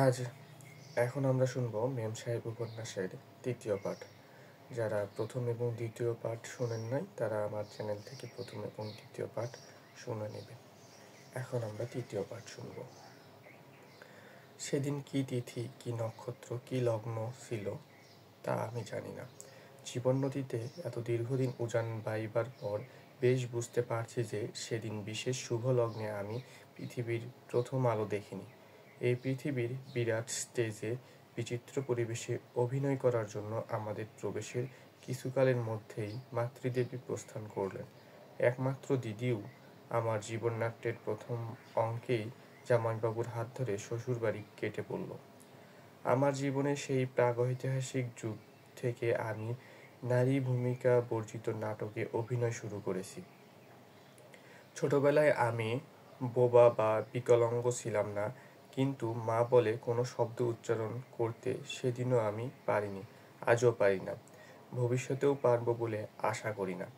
আজ এখন আমরা শুনব মেম সাহেব উপন্যাসের তৃতীয় পাঠ। যারা প্রথম এবং দ্বিতীয় পাঠ শোনেন নাই তারা আমার চ্যানেল থেকে প্রথম এবং দ্বিতীয় পাঠ শুনে নেবেন। এখন আমরা তৃতীয় পাঠ শুনব। সেদিন কি তিথি, কি নক্ষত্র, কি লগ্ন ছিল তা আমি জানি না। জীবন নদীতে এত দীর্ঘদিন উজান বাইবার পর বেশ বুঝতে পারছি যে সেদিন বিশেষ শুভ লগ্নে আমি পৃথিবীর প্রথম আলো দেখিনি। এই পৃথিবীর বিরাট স্টেজে বিচিত্র পরিবেশে অভিনয় করার জন্য আমাদের প্রবেশের কিছুকালের মধ্যেই মাতৃদেবী প্রস্থান করলেন। একমাত্র দিদিও আমার জীবননাট্যের প্রথম অঙ্কেই জামাইবাবুর হাত ধরে শ্বশুরবাড়ি কেটে পড়ল। আমার জীবনের সেই প্রাগৈতিহাসিক যুগ থেকে আমি নারী ভূমিকা বর্জিত নাটকে অভিনয় শুরু করেছি। ছোটবেলায় আমি বোবা বা বিকলাঙ্গ ছিলাম না, কিন্তু মা বলে কোনো শব্দ উচ্চারণ করতে সেদিনও আমি পারিনি, আজও পারি না, ভবিষ্যতেও পারবো বলে আশা করি না।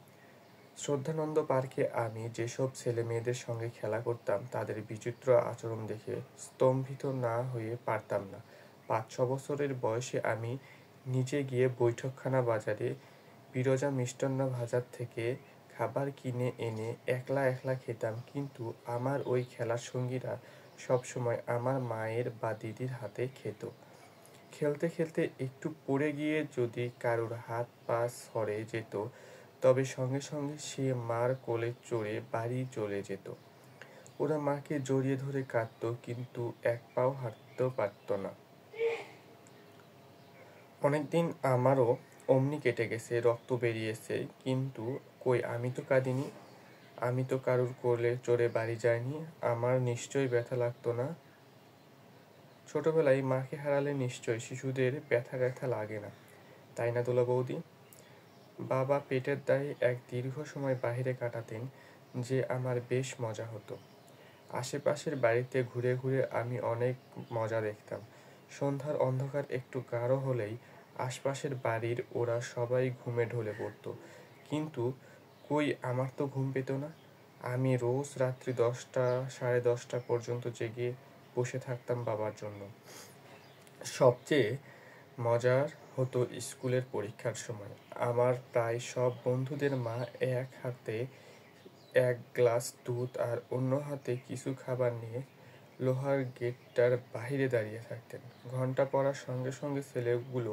শ্রদ্ধানন্দ পার্কে আমি যেসব ছেলে মেয়েদের সঙ্গে খেলা করতাম তাদের বিচিত্র আচরণ দেখে স্তম্ভিত না হয়ে পারতাম না। 5-6 বছরের বয়সে আমি নিজে গিয়ে বৈঠকখানা বাজারে বিরজা মিষ্টান্ন ভাজার থেকে খাবার কিনে এনে একলা একলা খেতাম, কিন্তু আমার ওই খেলার সঙ্গীরা সবসময় আমার মায়ের বা দিদির হাতে খেত। খেলতে খেলতে একটু পড়ে গিয়ে যদি কারুর হাত পা সরে যেত তবে সঙ্গে সঙ্গে সে মার কোলে চড়ে বাড়ি চলে যেত। ওরা মাকে জড়িয়ে ধরে কাঁদত, কিন্তু এক পাও হাঁটতেও পারত না। অনেকদিন আমারও অমনি কেটে গেছে, রক্ত বেরিয়েছে, কিন্তু কই, আমি তো কাঁদিনি, আমি তো কারুর কোলে চড়ে বাড়ি যাইনি, আমার নিশ্চয়ই ব্যথা লাগতো না। ছোটবেলায় মাকে হারালে নিশ্চয় শিশুদের ব্যথা ব্যথা লাগে না, তাই না দোলা বৌদি? বাবা পেটের দায়ে এক দীর্ঘ সময় বাহিরে কাটাতেন, যে আমার বেশ মজা হতো। আশেপাশের বাড়িতে ঘুরে ঘুরে আমি অনেক মজা দেখতাম। সন্ধ্যার অন্ধকার একটু গাঢ় হলেই আশপাশের বাড়ির ওরা সবাই ঘুমে ঢলে পড়ত, কিন্তু কই, আমার তো ঘুম পেত না। আমি রোজ রাত্রি 10টা, 10:30 পর্যন্ত জেগে বসে থাকতাম বাবার জন্য। সবচেয়ে মজার হতো স্কুলের পরীক্ষার সময়। আমার প্রায় সব বন্ধুদের মা এক হাতে এক গ্লাস দুধ আর অন্য হাতে কিছু খাবার নিয়ে লোহার গেটটার বাহিরে দাঁড়িয়ে থাকতেন। ঘন্টা পড়ার সঙ্গে সঙ্গে ছেলেগুলো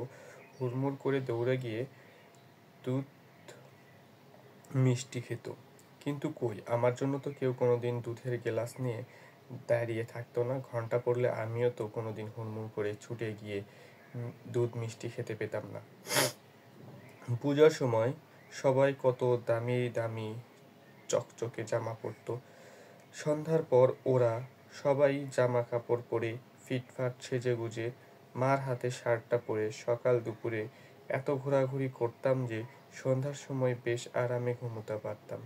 হুড়মুড় করে দৌড়ে গিয়ে দুধ মিষ্টি খেত, কিন্তু কই, আমার জন্য তো কেউ কোনোদিন দুধের গ্লাস নিয়ে দাঁড়িয়ে থাকতো না। ঘন্টা পড়লে আমিও তো কোনোদিন হুড়মুড় করে ছুটে গিয়ে দুধ মিষ্টি খেতে পেতাম না। পূজার সময় সবাই কত দামি দামি চকচকে জামা পরত। সন্ধ্যার পর ওরা সবাই জামা কাপড় পরে ফিটফাট সেজেগুজে মার হাতে শার্টটা পরে সকাল দুপুরে এত ঘোরাঘুরি করতাম যে সন্ধ্যার সময় বেশ আরামে ঘুমোতে পারতাম।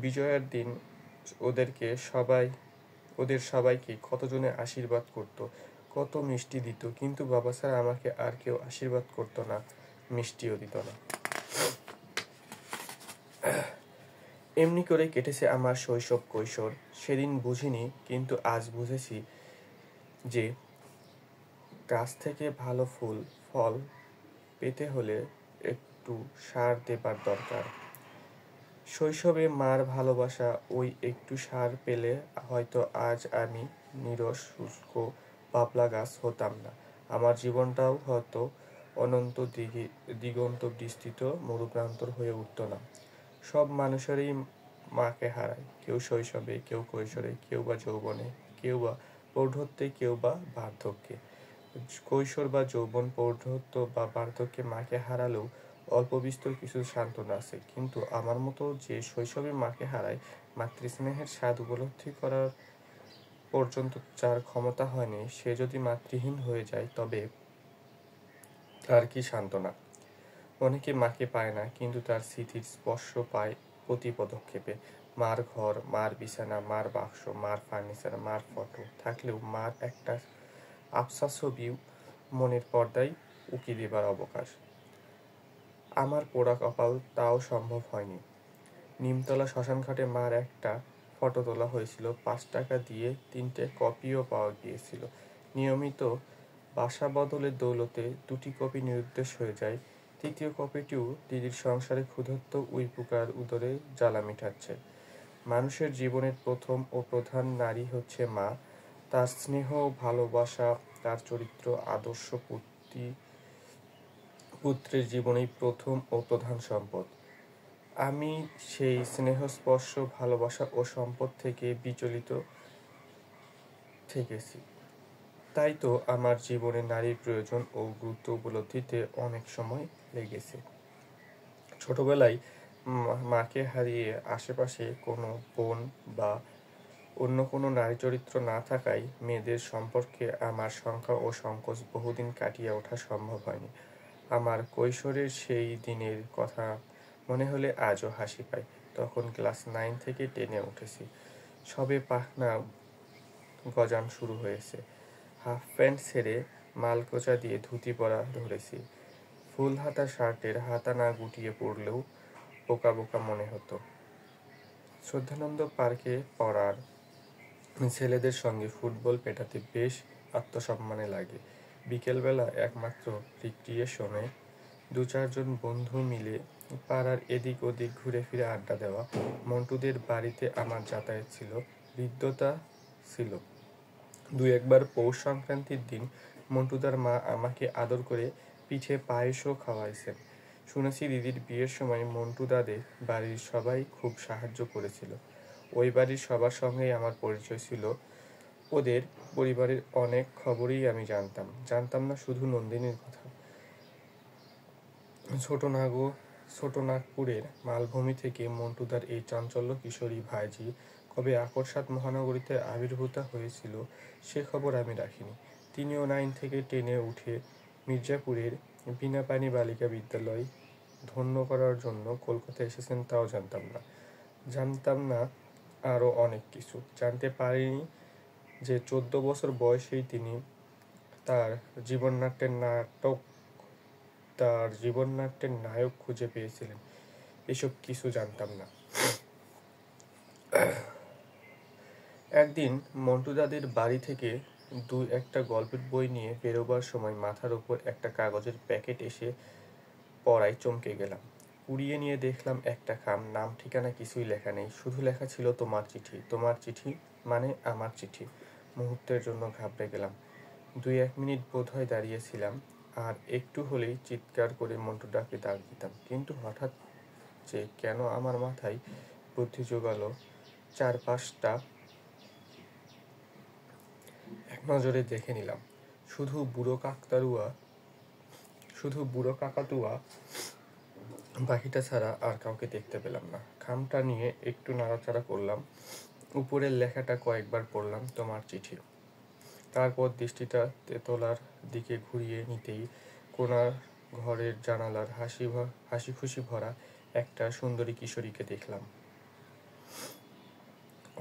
বিজয়ার দিন ওদের সবাইকে কতজনে আশীর্বাদ করত, কত মিষ্টি দিত, কিন্তু বাবা ছাড়া আমাকে আর কেউ আশীর্বাদ করতো না, মিষ্টিও দিত না। এমনি করে কেটেছে আমার শৈশব কৈশোর। সেদিন বুঝিনি, কিন্তু আজ বুঝেছি যে গাছ থেকে ভালো ফল পেতে হলে একটু সার দেবার দরকার। শৈশবে মার ভালোবাসা ওই একটু সার পেলে হয়তো আজ আমি নিরস শুষ্ক বাবলা গাছ হতাম না। আমার জীবনটাও হয়তো অনন্ত দিগন্ত বিস্তৃত মরুপ্রান্তর হয়ে উঠত না। সব মানুষেরই মাকে হারায়, কেউ শৈশবে, কেউ কৈশোরে, কেউ বা যৌবনে, কেউ বা প্রৌঢ়ত্বে, কেউ বা বার্ধক্যে। কৈশোর বা যৌবন, প্রৌঢ়ত্ব বা বার্ধক্যে মাকে হারালেও অল্প বিস্তর কিছু সান্ত্বনা আছে, কিন্তু আমার মতো যে শৈশবে মাকে হারায়, মাতৃস্নেহের স্বাদ উপলব্ধি করার পর্যন্ত যার ক্ষমতা হয়নি, সে যদি মাতৃহীন হয়ে যায় তবে আর কি সান্ত্বনা। অনেকে মাকে পায় না, কিন্তু তার স্মৃতির স্পর্শ পায় প্রতি পদক্ষেপে। মার ঘর, মার বিছানা, মার বাক্স, মার ফার্নিচার, মার ফটো থাকলেও মার একটা আবছা ছবিও মনের পর্দায় উকি দেবার অবকাশ। আমার পোড়া কপাল, তাও সম্ভব হয়নি। নিমতলা শ্মশানঘাটে মার একটা ফটো তোলা হয়েছিল, 5 টাকা দিয়ে 3টে কপিও পাওয়া গিয়েছিল। নিয়মিত বাসা বদলের দৌলতে 2টি কপি নিরুদ্দেশ হয়ে যায়। 3য় কপিটিও দিদির সংসারে ক্ষুধার্ত উইপোকার উদরে জ্বালা মিটাচ্ছে। মানুষের জীবনের প্রথম ও প্রধান নারী হচ্ছে মা। তার স্নেহ, ভালোবাসা, তার চরিত্র, আদর্শ পুত্রের জীবনেই প্রথম ও প্রধান সম্পদ। আমি সেই স্নেহ, স্পর্শ, ভালোবাসা ও সম্পদ থেকে বিচলিত থেকেছি। তাই তো আমার জীবনে নারীর প্রয়োজন ও গুরুত্ব উপলব্ধিতে অনেক সময় লেগেছে। ছোটবেলায় মাকে হারিয়ে আশেপাশে কোনো বোন বা অন্য কোনো নারী চরিত্র না থাকায় মেয়েদের সম্পর্কে আমার শঙ্কা ও সংকোচ বহুদিন কাটিয়ে ওঠা সম্ভব হয়নি। আমার কৈশোরের সেই দিনের কথা মনে হলে আজও হাসি পায়। তখন ক্লাস 9 থেকে 10-এ উঠেছি। সবে পাখনা গজান শুরু হয়েছে। হাফ প্যান্ট ছেড়ে মালকোঁচা দিয়ে ধুতি পরা ধরেছি। ফুল হাতা শার্টের হাতা না গুটিয়ে পড়লেও বোকা বোকা মনে হতো। শ্রদ্ধানন্দ পার্কে পড়ার ছেলেদের সঙ্গে ফুটবল পেটাতে বেশ আত্মসম্মানে লাগে। বিকেলবেলা একমাত্র রিক্রিয়েশনে 2-4 জন বন্ধু মিলে পাড়ার এদিক ওদিক ঘুরে ফিরে আড্ডা দেওয়া। মন্টুদের বাড়িতে আমার যাতায়াত ছিল। হৃদ্যতা ছিল। 2-1 বার পৌষ সংক্রান্তির দিন মন্টুদার মা আমাকে আদর করে পিঠে পায়েসও খাওয়াইছেন। শুনেছি দিদির বিয়ের সময় মন্টুদাদের বাড়ির সবাই খুব সাহায্য করেছিল। ওই বাড়ির সবার সঙ্গেই আমার পরিচয় ছিল। ওদের পরিবারের অনেক খবরই আমি জানতাম না শুধু নন্দিনীর কথা। ছোটনাগপুরের মালভূমি থেকে মন্টুদার এই চাঞ্চল্য কিশোরী ভাইঝি কবে আকরসাত মহানগরীতে আবির্ভূতা হয়েছিল সে খবর আমি রাখিনি। তিনিও 9 থেকে 10-এ উঠে মির্জাপুরের বিনাপানি বালিকা বিদ্যালয় ধন্য করার জন্য কলকাতায় এসেছেন তাও জানতাম না আরও অনেক কিছু। জানতে পারিনি যে 14 বছর বয়সেই তিনি তার জীবননাট্যের নায়ক খুঁজে পেয়েছিলেন। এসব কিছু জানতাম না। একদিন মন্টুদাদের বাড়ি থেকে 2-1টা গল্পের বই নিয়ে বেরোবার সময় মাথার উপর একটা কাগজের প্যাকেট এসে পড়ায় চমকে গেলাম। কুড়িয়ে নিয়ে দেখলাম একটা খাম, নাম ঠিকানা কিছুই লেখা নেই, শুধু লেখা ছিল তোমার চিঠি। তোমার চিঠি মানে আমার চিঠি। মুহূর্তের জন্য ঘাবড়ে গেলাম। 2-1 মিনিট বোধহয় দাঁড়িয়েছিলাম, আর একটু হলেই চিৎকার করে মন্টুদাকে ডাক দিতাম। কিন্তু হঠাৎ যে কেন আমার মাথায় বুদ্ধি জোগালো, 4-5টা এক নজরে দেখে নিলাম। শুধু বুড়ো কাকাতুয়া পাখিটা ছাড়া আর কাউকে দেখতে পেলাম না। খামটা নিয়ে একটু নাড়াচাড়া করলাম। উপরের লেখাটা কয়েকবার পড়লাম, তোমার চিঠি। তারপর দৃষ্টিটা তেতলার দিকে ঘুরিয়ে নিতেই কোনার ঘরের জানালার হাসি খুশি ভরা একটা সুন্দরী কিশোরীকে দেখলাম।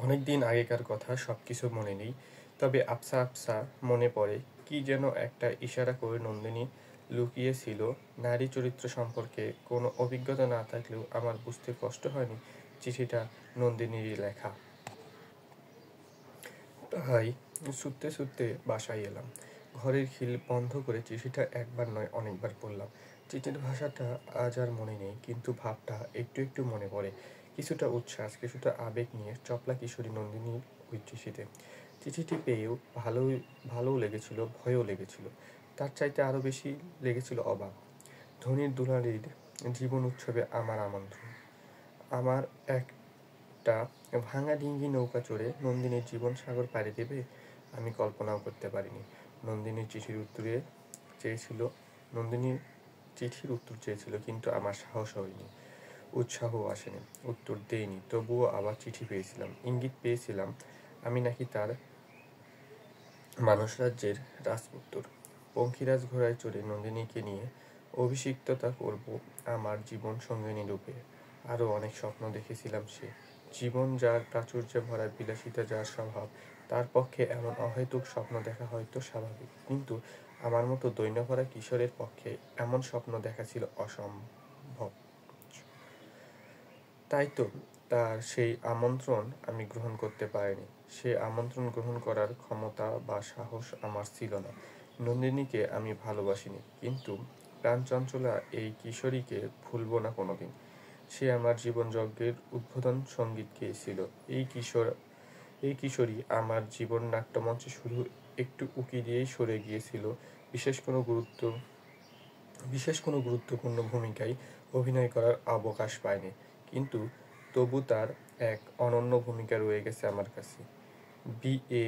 অনেকদিন আগেকার কথা, সবকিছু মনে নেই, তবে আবছা আবছা মনে পড়ে কি যেন একটা ইশারা করে নন্দিনী লুকিয়েছিল। নারী চরিত্র সম্পর্কে কোনো অভিজ্ঞতা না থাকলেও আমার বুঝতে কষ্ট হয়নি চিঠিটা নন্দিনীরই লেখা। তাই ছুটতে বাসায় এলাম। ঘরের খিল বন্ধ করে চিঠিটা একবার নয় অনেকবার পড়লাম। চিঠির ভাষাটা আজ আর মনে নেই, কিন্তু ভাবটা একটু একটু মনে পড়ে। কিছুটা উচ্ছ্বাস, কিছুটা আবেগ নিয়ে চপলা কিশোরী নন্দিনীর ওই চিঠিতে। চিঠিটি পেয়েও ভালোও লেগেছিল, ভয়ও লেগেছিল। তার চাইতে আরও বেশি লেগেছিল অবাক। ধনীর দুলালির জীবন উৎসবে আমার আমন্ত্রণ। আমার একটা ভাঙা ডিঙ্গি নৌকা চড়ে নন্দিনীর জীবন সাগর পাড়ি দেবে আমি কল্পনাও করতে পারিনি। নন্দিনীর চিঠির উত্তর চেয়েছিল, কিন্তু আমার সাহস হয়নি, উৎসাহও আসেনি, উত্তর দেয়নি। তবুও আবার চিঠি পেয়েছিলাম, ইঙ্গিত পেয়েছিলাম আমি নাকি তার মানুষ রাজ্যের রাজপুত্র। পঙ্খিরাজ ঘোড়ায় চড়ে নন্দিনীকে নিয়ে অভিষিক্ততা করব আমার জীবন সঙ্গিনী রূপে। আরও অনেক স্বপ্ন দেখেছিলাম সে জীবন যার প্রাচুর্যে ভরা, বিলাসিতা যার স্বভাব, তার পক্ষে এমন অহেতুক স্বপ্ন দেখা হয়তো স্বাভাবিক, কিন্তু আমার মতো দৈন্যভরা কিশোরের পক্ষে এমন স্বপ্ন দেখা ছিল অসম্ভব। তাই তো তার সেই আমন্ত্রণ আমি গ্রহণ করতে পারিনি। সে আমন্ত্রণ গ্রহণ করার ক্ষমতা বা সাহস আমার ছিল না। নন্দিনীকে আমি ভালোবাসিনি, কিন্তু প্রাণচঞ্চলা এই কিশোরীকে ভুলব না কোনোদিন। সে আমার জীবনযজ্ঞের উদ্বোধন সঙ্গীত গেয়েছিল। এই কিশোরী আমার জীবন নাট্যমঞ্চে শুধু একটু উঁকি দিয়েই সরে গিয়েছিল। বিশেষ কোনো গুরুত্বপূর্ণ ভূমিকায় অভিনয় করার অবকাশ পায়নি, কিন্তু তবু তার এক অনন্য ভূমিকা রয়ে গেছে আমার কাছে। BA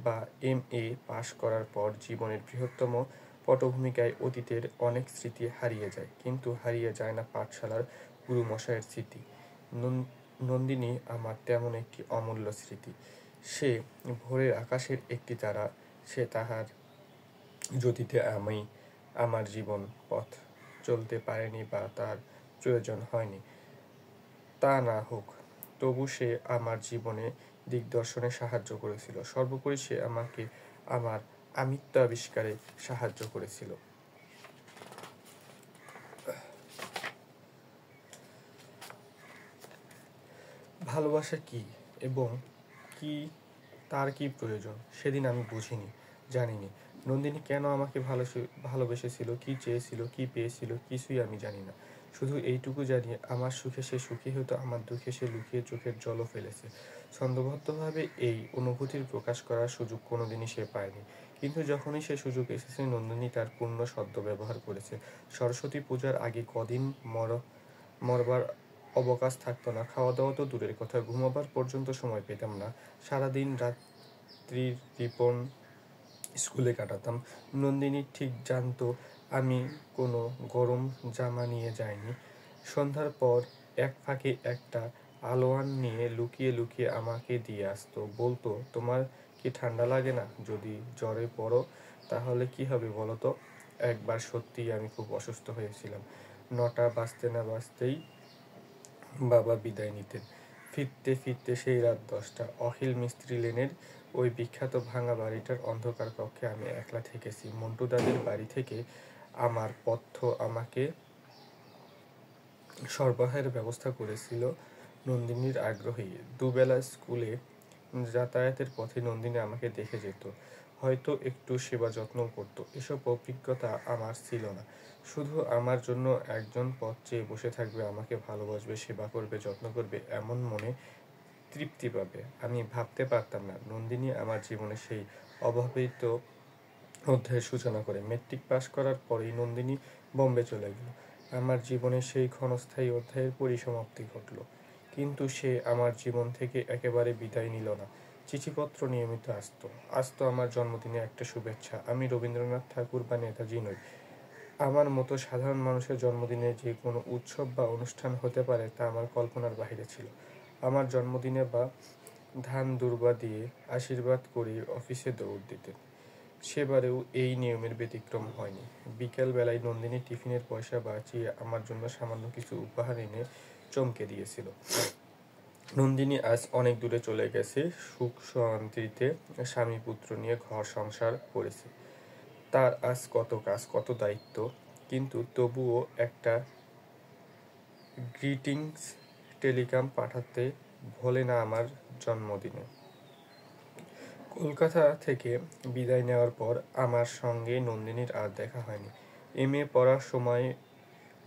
বা MA পাশ করার পর জীবনের বৃহত্তম পটভূমিকায় অতীতের অনেক স্মৃতি হারিয়ে যায়, কিন্তু হারিয়ে যায় না পাঠশালার গুরুমশায়ের স্মৃতি। নন্দিনী আমার তেমন একটি অমূল্য স্মৃতি। সে ভোরের আকাশের একটি তারা। সে তাহার জ্যোতিতে আমি আমার জীবন পথ চলতে পারেনি বা তার প্রয়োজন হয়নি। তা না হোক, তবু সে আমার জীবনে দিগদর্শনে সাহায্য করেছিল। সর্বোপরি সে আমাকে আমার আমিত্ব আবিষ্কারে সাহায্য করেছিল। ভালোবাসা কি এবং কি তার কি প্রয়োজন সেদিন আমি বুঝিনি, জানিনি। নন্দিনী কেন আমাকে ভালোবেসেছিল, কি চেয়েছিল, কি পেয়েছিল, কিছুই আমি জানি না। শুধু এইটুকু জানি, আমার সুখে সে সুখী হতো, আমার দুঃখে সে লুকিয়ে চোখের জলও ফেলেছে। ছন্দবদ্ধভাবে এই অনুভূতির প্রকাশ করার সুযোগ কোনোদিনই সে পায়নি, কিন্তু যখনই সে সুযোগ এসেছে নন্দিনী তার পূর্ণ সদ্ব্যবহার করেছে। সরস্বতী পূজার আগে কদিন মরবার অবকাশ থাকতো না। খাওয়া দাওয়া তো দূরের কথা, ঘুমাবার পর্যন্ত সময় পেতাম না। সারাদিন রাত্রির রিপন স্কুলে কাটাতাম। নন্দিনী ঠিক জানতো আমি কোনো গরম জামা নিয়ে যাইনি। সন্ধ্যার পর এক ফাঁকে একটা আলোয়ান নিয়ে লুকিয়ে লুকিয়ে আমাকে দিয়ে আসতো। বলতো, তোমার কি ঠান্ডা লাগে না? যদি জ্বরে পড়ো তাহলে কি হবে বলো তো? একবার সত্যিই আমি খুব অসুস্থ হয়েছিলাম। 9টা বাজতে না বাজতেই বাবা বিদায় নিতেন। ফিরতে ফিরতে সেই রাত 10টা। অখিল মিস্ত্রি লেনের ওই বিখ্যাত ভাঙা বাড়িটার অন্ধকার কক্ষে আমি একলা থেকেছি। মন্টু দাদের বাড়ি থেকে আমার পথ্য আমাকে সরবরাহের ব্যবস্থা করেছিল নন্দিনীর আগ্রহেই। দুবেলা স্কুলে যাতায়াতের পথে নন্দিনী আমাকে দেখে যেত, হয়তো একটু সেবা যত্নও করত। এসব অভিজ্ঞতা আমার ছিল না। শুধু আমার জন্য একজন পথ চেয়ে বসে থাকবে, আমাকে ভালোবাসবে, সেবা করবে, যত্ন করবে, এমন মনে তৃপ্তি পাবে। আমি ভাবতে পারতাম না নন্দিনী আমার জীবনে সেই অভাবিত অধ্যায়ের সূচনা করে। মেট্রিক পাশ করার পরেই নন্দিনী বোম্বে চলে গেল। আমার জীবনে সেই ক্ষণস্থায়ী অধ্যায়ের পরিসমাপ্তি ঘটল। কিন্তু সে আমার জীবন থেকে একেবারে বিদায় নিল না। চিঠিপত্র নিয়মিত আসতো আমার জন্মদিনে একটা শুভেচ্ছা। আমি রবীন্দ্রনাথ ঠাকুর বা নেতাজি নই। আমার মতো সাধারণ মানুষের জন্মদিনে যে কোনো উৎসব বা অনুষ্ঠান হতে পারে তা আমার কল্পনার বাহিরে ছিল। আমার জন্মদিনে বা ধান দুর্বা দিয়ে আশীর্বাদ করে অফিসে দৌড় দিতেন। সেবারেও এই নিয়মের ব্যতিক্রম হয়নি। বিকেলবেলায় নন্দিনী টিফিনের পয়সা বাঁচিয়ে আমার জন্য সামান্য কিছু উপহার এনে চমকে দিয়েছিল। নন্দিনী আজ অনেক দূরে চলে গেছে, সুখ শান্তিতে স্বামী পুত্র নিয়ে ঘর সংসার করেছে। তার আজ কত কাজ, কত দায়িত্ব, কিন্তু তবুও একটা গ্রিটিংস টেলিগ্রাম পাঠাতে ভোলে না আমার জন্মদিনে। কলকাতা থেকে বিদায় নেওয়ার পর আমার সঙ্গে নন্দিনীর আর দেখা হয়নি। MA পড়ার সময়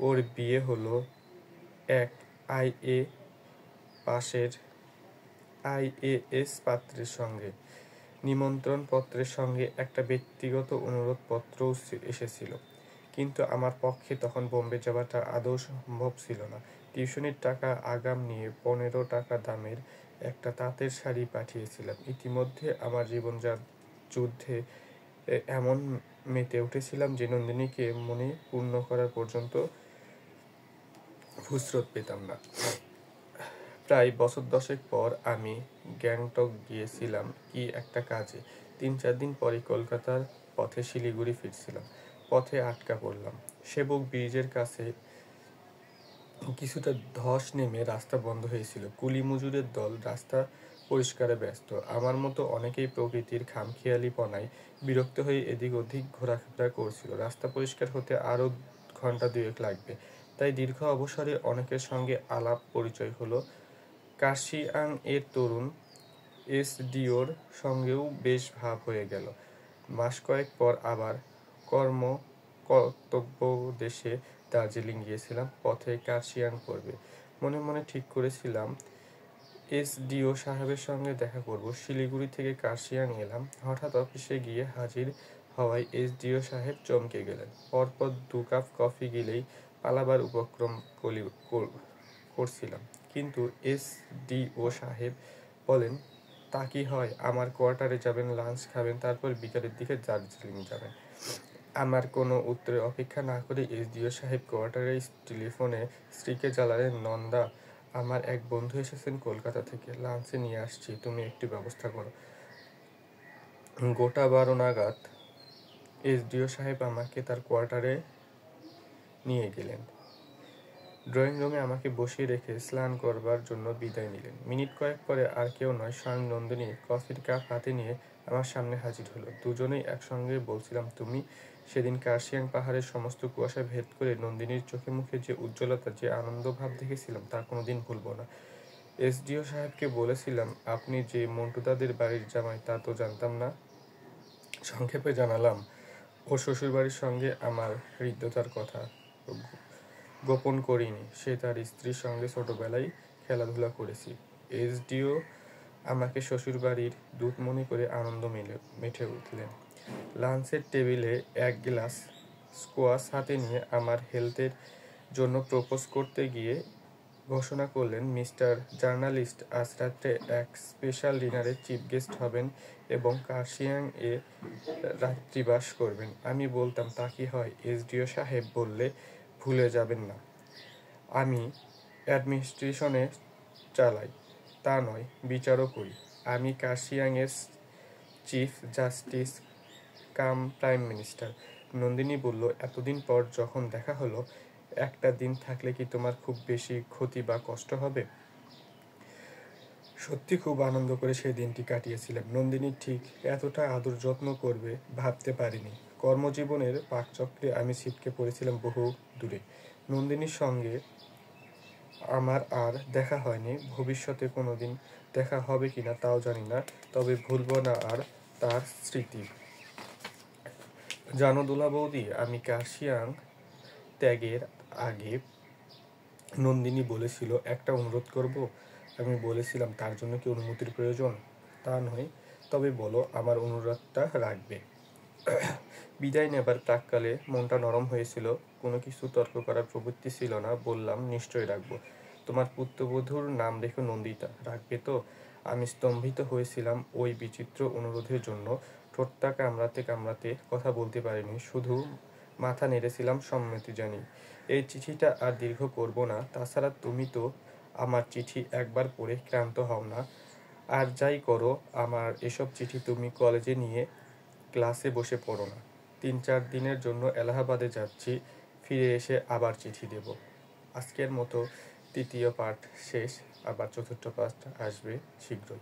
ওর বিয়ে হলো এক IAS পাত্রের সঙ্গে। নিমন্ত্রণ পত্রের সঙ্গে একটা ব্যক্তিগত অনুরোধ পত্রও এসেছিল, কিন্তু আমার পক্ষে তখন বোম্বে যাওয়াটা আদৌ সম্ভব ছিল না। টিউশনির টাকা আগাম নিয়ে 15 টাকা দামের একটা তাঁতের শাড়ি পাঠিয়েছিলাম। ইতিমধ্যে আমার যুদ্ধে এমন মেতে উঠেছিলাম যে নন্দিনীকে মনে পূর্ণ করার পর্যন্ত ফুসরত পেতাম না। প্রায় বছর 10 পর আমি গ্যাংটক গিয়েছিলাম কি একটা কাজে। 3-4 দিন পরই কলকাতার পথে শিলিগুড়ি ফিরছিলাম। পথে আটকা পড়লাম সেবক ব্রিজের কাছে। কিছুটা ধস নেমে রাস্তা বন্ধ হয়েছিল। কুলি মজুরের দল রাস্তা পরিষ্কারে ব্যস্ত। আমার মতো অনেকেই প্রকৃতির খামখেয়ালিপনায় বিরক্ত হয়ে এদিক ওদিক ঘোরাফেরা করছিল। রাস্তা পরিষ্কার হতে আরও ঘন্টা 2 লাগবে। তাই দীর্ঘ অবসরে অনেকের সঙ্গে আলাপ পরিচয় হলো। কার্শিয়াং এর তরুণ এসডিওর সঙ্গেও বেশ ভাব হয়ে গেল। মাস কয়েক পর আবার কর্তব্যদেশে দার্জিলিং গিয়েছিলাম। পথে কার্শিয়াং পড়বে। মনে মনে ঠিক করেছিলাম এসডিও সাহেবের সঙ্গে দেখা করব। শিলিগুড়ি থেকে কার্শিয়াং এলাম। হঠাৎ অফিসে গিয়ে হাজির হওয়ায় এসডিও সাহেব চমকে গেলেন। পরপর 2 কাপ কফি গিলেই পালাবার উপক্রম করছিলাম, কিন্তু এসডিও সাহেব বলেন, তা কি হয়? আমার কোয়ার্টারে যাবেন, লাঞ্চ খাবেন, তারপর বিকালের দিকে দার্জিলিং যাবেন। আমার কোনো উত্তরে অপেক্ষা না করে এসডিও সাহেব কোয়ার্টারে টেলিফোনে স্ত্রীকে জ্বালালেন, নন্দা, আমার এক বন্ধু এসেছেন কলকাতা থেকে, লাঞ্চে নিয়ে আসছি, তুমি একটু ব্যবস্থা করো। 12:15 নাগাদ এসডিও সাহেব আমাকে তার কোয়ার্টারে নিয়ে গেলেন। ড্রয়িং রুমে আমাকে বসিয়ে রেখে স্নান করবার জন্য বিদায় নিলেন। মিনিট কয়েক পরে আর কেউ নয়, স্বয়ং নন্দিনী কফির কাপ হাতে নিয়ে আমার সামনে হাজির হলো। দুজনেই একসঙ্গে বলছিলাম, তুমি সেদিন কার্শিয়াং পাহাড়ের সমস্ত কুয়াশা ভেদ করে নন্দিনীর চোখে মুখে যে উজ্জ্বলতা, যে আনন্দ ভাব দেখেছিলাম, তা কোনোদিন ভুলব না। এসডিও সাহেবকে বলেছিলাম, আপনি যে মন্টুদাদের বাড়ির জামাই, তা তো জানতাম না। সংক্ষেপে জানালাম ও শ্বশুরবাড়ির সঙ্গে আমার হৃদ্যতার কথা গোপন করিনি। সে তার স্ত্রীর সঙ্গে ছোটবেলায় খেলাধুলা করেছি। এসডিও আমাকে শ্বশুরবাড়ির দূত মনে করে আনন্দ মেটে উঠলেন। লাঞ্চের টেবিলে 1 গ্লাস স্কোয়াশ হাতে নিয়ে আমার হেলথের জন্য প্রপোজ করতে গিয়ে ঘোষণা করলেন, মিস্টার জার্নালিস্ট আজ রাত্রে এক স্পেশাল ডিনারে চিফ গেস্ট হবেন এবং কার্শিয়াং এ রাত্রিবাস করবেন। আমি বলতাম, তা কি হয়? এসডিও সাহেব বললে, ভুলে যাবেন না, আমি অ্যাডমিনিস্ট্রেশনে চালাই, তা নয়, বিচারও করি। আমি কার্শিয়াংয়ের চিফ জাস্টিস কাম প্রাইম মিনিস্টার। নন্দিনী বলল, এতদিন পর যখন দেখা হলো, একটা দিন থাকলে কি তোমার খুব বেশি ক্ষতি বা কষ্ট হবে? সত্যি খুব আনন্দ করে সেই দিনটি কাটিয়েছিলাম। নন্দিনী ঠিক এতটা আদর যত্ন করবে ভাবতে পারিনি। কর্মজীবনের পাকচক্রে আমি ছিটকে পড়েছিলাম বহু দূরে। নন্দিনীর সঙ্গে আমার আর দেখা হয়নি। ভবিষ্যতে কোনোদিন দেখা হবে কিনা তাও জানি না, তবে ভুলব না আর তার স্মৃতি। জানো দুলা বৌদি, আমি কার্শিয়াং ত্যাগের আগে নন্দিনী বলেছিল একটা অনুরোধ করব। আমি বলেছিলাম, তার জন্য কি অনুমতির প্রয়োজন? তা নয়, তবে বলো, আমার অনুরোধটা রাখবে। বিদায় নেবার প্রাক্কালে মনটা নরম হয়েছিল, কোনো কিছু তর্ক করার প্রবৃত্তি ছিল না। বললাম, নিশ্চয়ই রাখবো। তোমার পুত্রবধূর নাম রেখো নন্দিতা, রাখবে তো? আমি স্তম্ভিত হয়েছিলাম ওই বিচিত্র অনুরোধের জন্য। ঠোঁটটা কামড়াতে কামড়াতে কথা বলতে পারিনি, শুধু মাথা নেড়েছিলাম সম্মতি জানি। এই চিঠিটা আর দীর্ঘ করব না। তাছাড়া তুমি তো আমার চিঠি একবার পড়ে ক্লান্ত হও না। আর যাই করো, আমার এসব চিঠি তুমি কলেজে নিয়ে ক্লাসে বসে পড়ো না। 3-4 দিনের জন্য এলাহাবাদে যাচ্ছি, ফিরে এসে আবার চিঠি দেব। আজকের মতো 3য় পাঠ শেষ, আবার 4র্থ পাঠ আসবে শীঘ্রই।